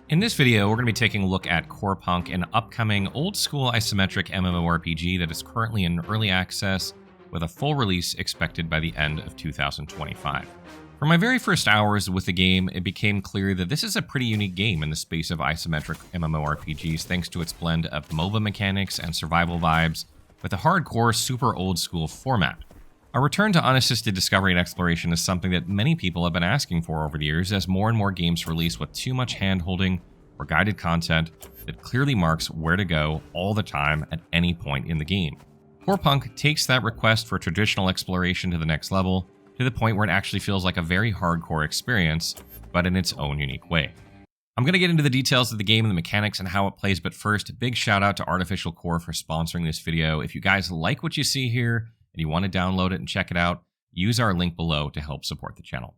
In this video, we're going to be taking a look at CorePunk, an upcoming old-school isometric MMORPG that is currently in early access, with a full release expected by the end of 2025. For my very first hours with the game, it became clear that this is a pretty unique game in the space of isometric MMORPGs thanks to its blend of MOBA mechanics and survival vibes with a hardcore, super old-school format. A return to unassisted discovery and exploration is something that many people have been asking for over the years as more and more games release with too much hand-holding or guided content that clearly marks where to go all the time at any point in the game. CorePunk takes that request for traditional exploration to the next level, to the point where it actually feels like a very hardcore experience, but in its own unique way. I'm going to get into the details of the game and the mechanics and how it plays, but first, big shout out to Artificial Core for sponsoring this video. If you guys like what you see here, and you want to download it and check it out, use our link below to help support the channel.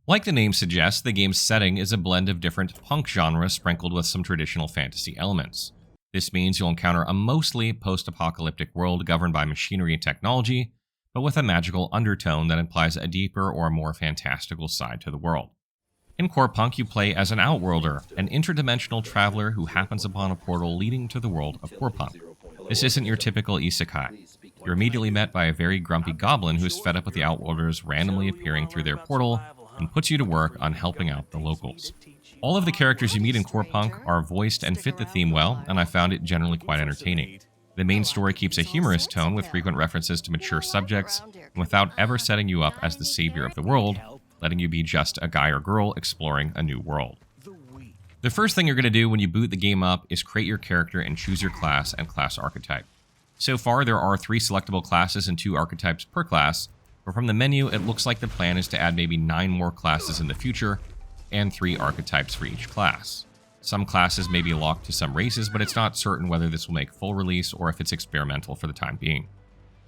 Like the name suggests, the game's setting is a blend of different punk genres sprinkled with some traditional fantasy elements. This means you'll encounter a mostly post-apocalyptic world governed by machinery and technology, but with a magical undertone that implies a deeper or more fantastical side to the world. In CorePunk, you play as an Outworlder, an interdimensional traveler who happens upon a portal leading to the world of CorePunk. This isn't your typical isekai. You're immediately met by a very grumpy goblin who's fed up with the Outworlders randomly appearing through their portal and puts you to work on helping out the locals. All of the characters you meet in CorePunk are voiced and fit the theme well, and I found it generally quite entertaining. The main story keeps a humorous tone with frequent references to mature subjects, and without ever setting you up as the savior of the world, letting you be just a guy or girl exploring a new world. The first thing you're going to do when you boot the game up is create your character and choose your class and class archetype. So far, there are 3 selectable classes and 2 archetypes per class, but from the menu, it looks like the plan is to add maybe 9 more classes in the future, and 3 archetypes for each class. Some classes may be locked to some races, but it's not certain whether this will make full release or if it's experimental for the time being.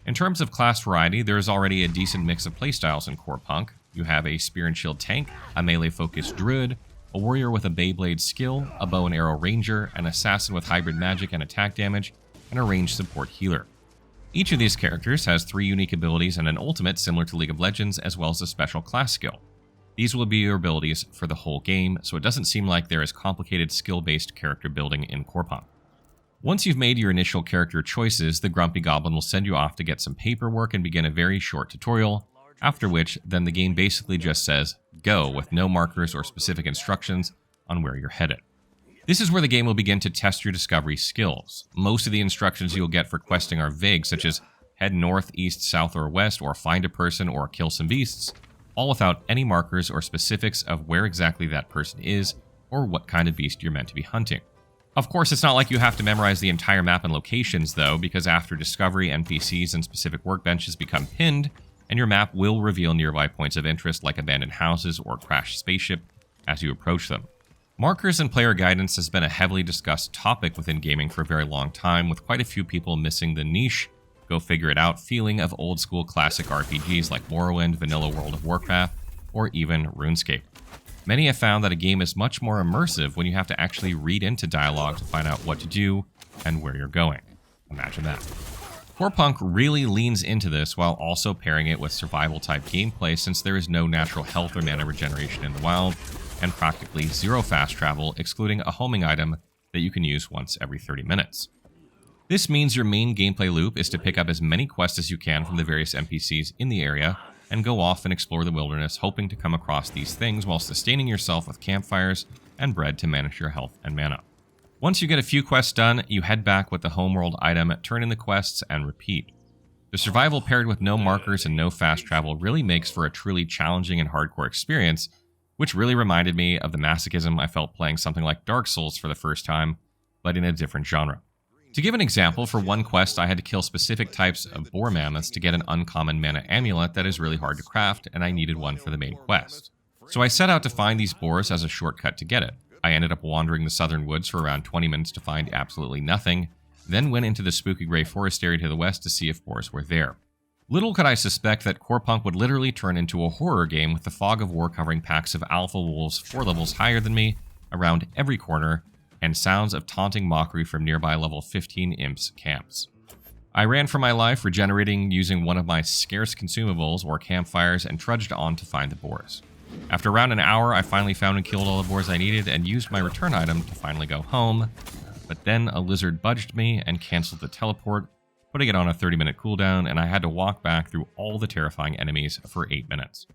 In terms of class variety, there is already a decent mix of playstyles in CorePunk. You have a spear and shield tank, a melee-focused druid, a warrior with a Beyblade skill, a bow and arrow ranger, an assassin with hybrid magic and attack damage, and a ranged support healer. Each of these characters has 3 unique abilities and an ultimate similar to League of Legends, as well as a special class skill. These will be your abilities for the whole game, so it doesn't seem like there is complicated skill-based character building in CorePunk. Once you've made your initial character choices, the Grumpy Goblin will send you off to get some paperwork and begin a very short tutorial, after which then the game basically just says, go, with no markers or specific instructions on where you're headed. This is where the game will begin to test your discovery skills. Most of the instructions you'll get for questing are vague, such as head north, east, south, or west, or find a person, or kill some beasts, all without any markers or specifics of where exactly that person is, or what kind of beast you're meant to be hunting. Of course, it's not like you have to memorize the entire map and locations, though, because after discovery, NPCs and specific workbenches become pinned, and your map will reveal nearby points of interest like abandoned houses or crashed spaceship as you approach them. Markers and player guidance has been a heavily discussed topic within gaming for a very long time, with quite a few people missing the niche, go figure it out feeling of old-school classic RPGs like Morrowind, vanilla World of Warcraft, or even RuneScape. Many have found that a game is much more immersive when you have to actually read into dialogue to find out what to do and where you're going. Imagine that. CorePunk really leans into this while also pairing it with survival-type gameplay, since there is no natural health or mana regeneration in the wild, and practically 0 fast travel, excluding a homing item that you can use once every 30 minutes. This means your main gameplay loop is to pick up as many quests as you can from the various NPCs in the area, and go off and explore the wilderness, hoping to come across these things while sustaining yourself with campfires and bread to manage your health and mana. Once you get a few quests done, you head back with the homeworld item, turn in the quests, and repeat. The survival paired with no markers and no fast travel really makes for a truly challenging and hardcore experience, which really reminded me of the masochism I felt playing something like Dark Souls for the first time, but in a different genre. To give an example, for one quest I had to kill specific types of boar mammoths to get an uncommon mana amulet that is really hard to craft, and I needed one for the main quest. So I set out to find these boars as a shortcut to get it. I ended up wandering the southern woods for around 20 minutes to find absolutely nothing, then went into the spooky gray forest area to the west to see if boars were there. Little could I suspect that CorePunk would literally turn into a horror game with the fog of war covering packs of alpha wolves 4 levels higher than me around every corner, and sounds of taunting mockery from nearby level 15 imps camps. I ran for my life, regenerating using one of my scarce consumables or campfires, and trudged on to find the boars. After around an hour, I finally found and killed all the boars I needed and used my return item to finally go home, but then a lizard budged me and canceled the teleport, putting it on a 30-minute cooldown, and I had to walk back through all the terrifying enemies for 8 minutes.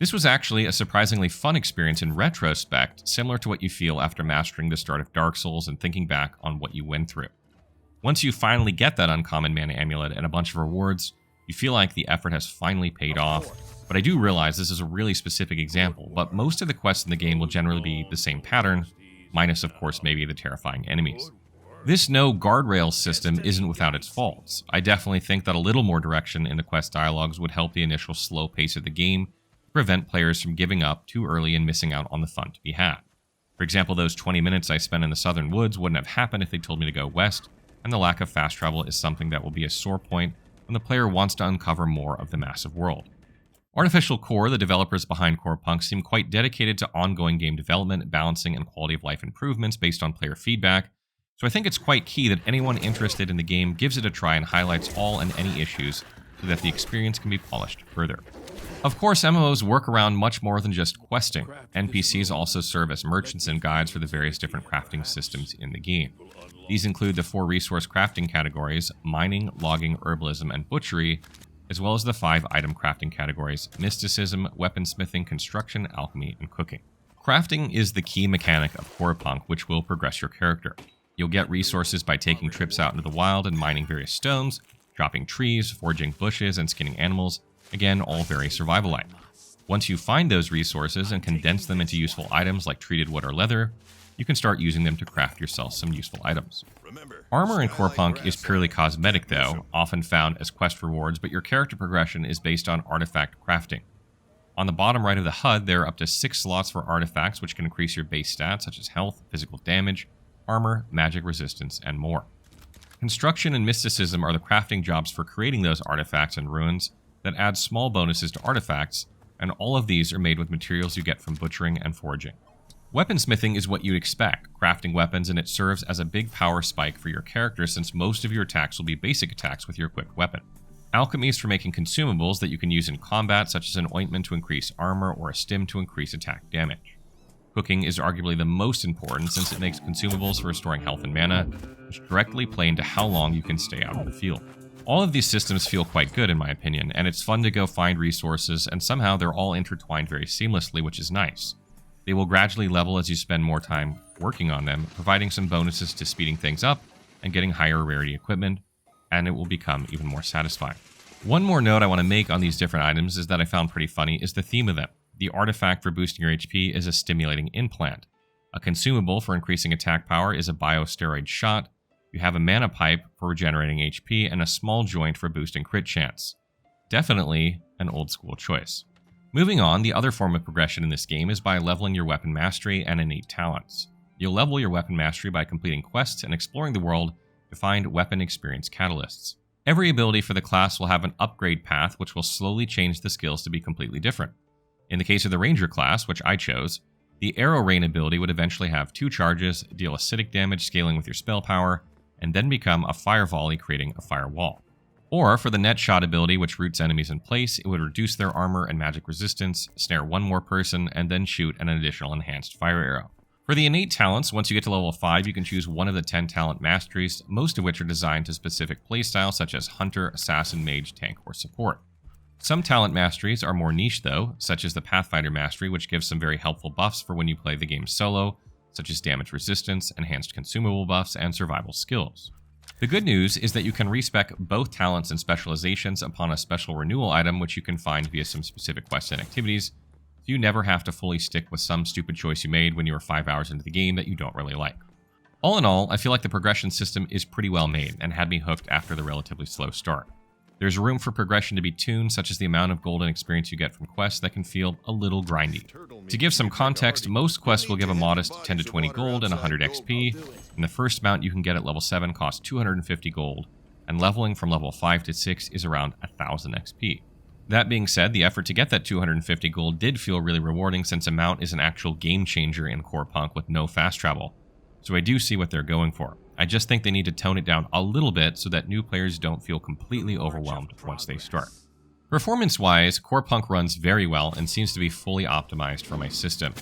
This was actually a surprisingly fun experience in retrospect, similar to what you feel after mastering the start of Dark Souls and thinking back on what you went through. Once you finally get that uncommon mana amulet and a bunch of rewards, you feel like the effort has finally paid off. But I do realize this is a really specific example, but most of the quests in the game will generally be the same pattern, minus of course maybe the terrifying enemies. This no guardrails system isn't without its faults. I definitely think that a little more direction in the quest dialogues would help the initial slow pace of the game, prevent players from giving up too early and missing out on the fun to be had. For example, those 20 minutes I spent in the southern woods wouldn't have happened if they told me to go west, and the lack of fast travel is something that will be a sore point when the player wants to uncover more of the massive world. Artificial Core, the developers behind CorePunk, seem quite dedicated to ongoing game development, balancing, and quality of life improvements based on player feedback, so I think it's quite key that anyone interested in the game gives it a try and highlights all and any issues so that the experience can be polished further. Of course, MMOs work around much more than just questing. NPCs also serve as merchants and guides for the various different crafting systems in the game. These include the 4 resource crafting categories: mining, logging, herbalism, and butchery, as well as the 5 item crafting categories: mysticism, weaponsmithing, construction, alchemy, and cooking. Crafting is the key mechanic of CorePunk, which will progress your character. You'll get resources by taking trips out into the wild and mining various stones, chopping trees, foraging bushes, and skinning animals, again, all very survival-like. Once you find those resources and condense them into useful items like treated wood or leather, you can start using them to craft yourself some useful items. Armor in CorePunk is purely cosmetic though, often found as quest rewards, but your character progression is based on artifact crafting. On the bottom right of the HUD, there are up to 6 slots for artifacts which can increase your base stats such as health, physical damage, armor, magic resistance, and more. Construction and mysticism are the crafting jobs for creating those artifacts and ruins that add small bonuses to artifacts, and all of these are made with materials you get from butchering and foraging. Weaponsmithing is what you'd expect, crafting weapons, and it serves as a big power spike for your character since most of your attacks will be basic attacks with your equipped weapon. Alchemy is for making consumables that you can use in combat, such as an ointment to increase armor or a stim to increase attack damage. Cooking is arguably the most important since it makes consumables for restoring health and mana, which directly play into how long you can stay out in the field. All of these systems feel quite good in my opinion, and it's fun to go find resources, and somehow they're all intertwined very seamlessly, which is nice. They will gradually level as you spend more time working on them, providing some bonuses to speeding things up and getting higher rarity equipment, and it will become even more satisfying. One more note I want to make on these different items is that I found pretty funny is the theme of them. The artifact for boosting your HP is a stimulating implant. A consumable for increasing attack power is a biosteroid shot. You have a mana pipe for regenerating HP and a small joint for boosting crit chance. Definitely an old school choice. Moving on, the other form of progression in this game is by leveling your weapon mastery and innate talents. You'll level your weapon mastery by completing quests and exploring the world to find weapon experience catalysts. Every ability for the class will have an upgrade path which will slowly change the skills to be completely different. In the case of the Ranger class, which I chose, the Arrow Rain ability would eventually have 2 charges, deal acidic damage scaling with your spell power, and then become a fire volley creating a firewall. Or for the Net Shot ability, which roots enemies in place, it would reduce their armor and magic resistance, snare 1 more person, and then shoot an additional enhanced fire arrow. For the innate talents, once you get to level 5, you can choose one of the 10 talent masteries, most of which are designed to specific playstyles such as Hunter, Assassin, Mage, Tank, or Support. Some talent masteries are more niche though, such as the Pathfinder mastery, which gives some very helpful buffs for when you play the game solo, such as damage resistance, enhanced consumable buffs, and survival skills. The good news is that you can respec both talents and specializations upon a special renewal item which you can find via some specific quests and activities, so you never have to fully stick with some stupid choice you made when you were 5 hours into the game that you don't really like. All in all, I feel like the progression system is pretty well made and had me hooked after the relatively slow start. There's room for progression to be tuned, such as the amount of golden experience you get from quests that can feel a little grindy. To give some context, most quests will give a modest 10 to 20 gold and 100 XP, and the first mount you can get at level 7 costs 250 gold, and leveling from level 5 to 6 is around 1000 XP. That being said, the effort to get that 250 gold did feel really rewarding since a mount is an actual game changer in CorePunk with no fast travel, so I do see what they're going for. I just think they need to tone it down a little bit so that new players don't feel completely overwhelmed once they start. Performance-wise, CorePunk runs very well and seems to be fully optimized for my system.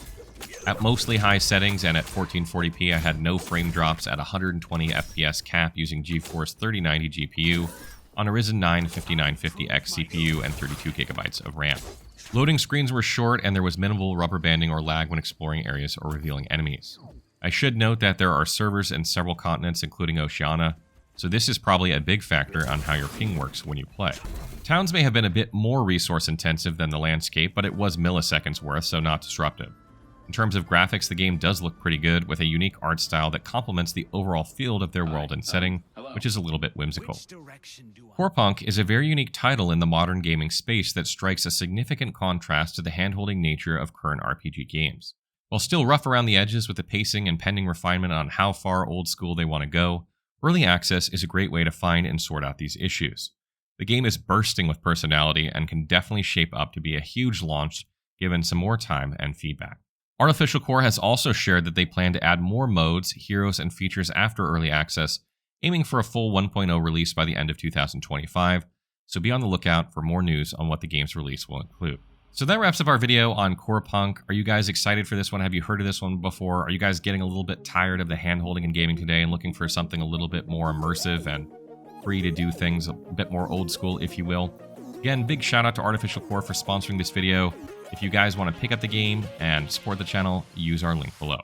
At mostly high settings and at 1440p, I had no frame drops at 120 FPS cap using GeForce 3090 GPU on a Ryzen 9 5950X CPU and 32GB of RAM. Loading screens were short and there was minimal rubber banding or lag when exploring areas or revealing enemies. I should note that there are servers in several continents, including Oceania, so this is probably a big factor on how your ping works when you play. Towns may have been a bit more resource intensive than the landscape, but it was milliseconds worth, so not disruptive. In terms of graphics, the game does look pretty good, with a unique art style that complements the overall feel of their world and setting, which is a little bit whimsical. CorePunk is a very unique title in the modern gaming space that strikes a significant contrast to the hand-holding nature of current RPG games. While still rough around the edges with the pacing and pending refinement on how far old school they want to go, early access is a great way to find and sort out these issues. The game is bursting with personality and can definitely shape up to be a huge launch given some more time and feedback. Artificial Core has also shared that they plan to add more modes, heroes, and features after early access, aiming for a full 1.0 release by the end of 2025, so be on the lookout for more news on what the game's release will include. So that wraps up our video on CorePunk. Are you guys excited for this one? Have you heard of this one before? Are you guys getting a little bit tired of the hand-holding in gaming today and looking for something a little bit more immersive and free to do things a bit more old school, if you will? Again, big shout out to Artificial Core for sponsoring this video. If you guys want to pick up the game and support the channel, use our link below.